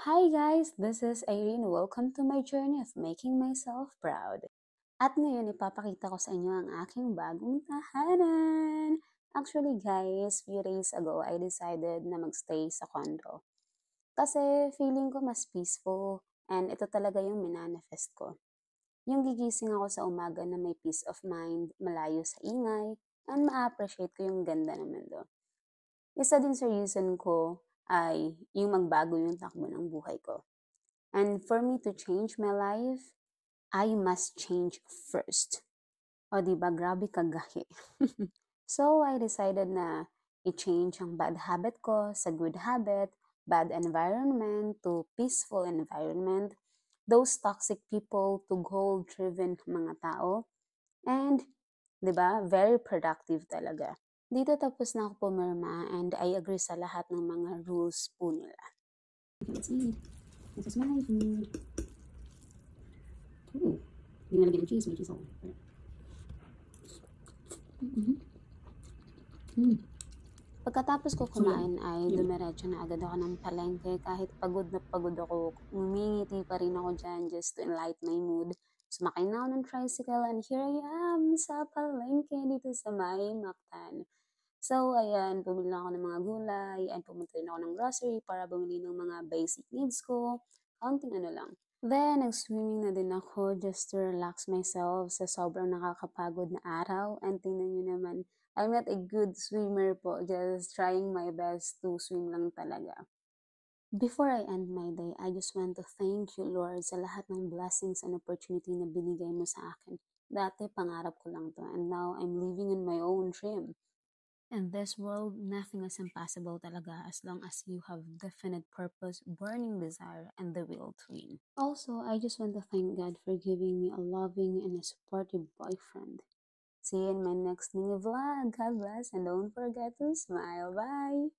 Hi guys, this is Irene. Welcome to my journey of making myself proud. At ngayon, ipapakita ko sa inyo ang aking bagong tahanan. Actually guys, few days ago, I decided na magstay sa condo. Kasi feeling ko mas peaceful and ito talaga yung minanifest ko. Yung gigising ako sa umaga na may peace of mind, malayo sa ingay, and ma-appreciate ko yung ganda ng mundo. Isa din sa reason ko ay yung magbago yung takbo ng buhay ko. And for me to change my life, I must change first. O diba, grabe kagahi. So, I decided na i-change ang bad habit ko sa good habit, bad environment to peaceful environment, those toxic people to goal-driven mga tao, and, diba, very productive talaga. Dito tapos na ako pumirma and I agree sa lahat ng mga rules po nila. Let's eat. This is my food. Ooh, hindi nalagyan ng cheese. May cheese ako. Mm-hmm. Mm. Pagkatapos ko kumain ay dumiretso na agad ako ng palengke kahit pagod na pagod ako. Umingiti pa rin ako dyan just to enlighten my mood. Sumakay na ako ng tricycle and here I am sa palengke dito sa may Mactan. So, ayan, bumili na ako ng mga gulay and pumunta rin ako ng grocery para bumili ng mga basic needs ko. Counting ano lang. Then, nag-swimming na din ako just to relax myself sa sobrang nakakapagod na araw. And tingnan nyo naman, I'm not a good swimmer po, just trying my best to swim lang talaga. Before I end my day, I just want to thank you, Lord, sa lahat ng blessings and opportunity na binigay mo sa akin. Dati, pangarap ko lang to, and now I'm living in my own dream. In this world, nothing is impossible talaga as long as you have definite purpose, burning desire, and the will to win. Also, I just want to thank God for giving me a loving and a supportive boyfriend. See you in my next mini vlog. God bless and don't forget to smile. Bye!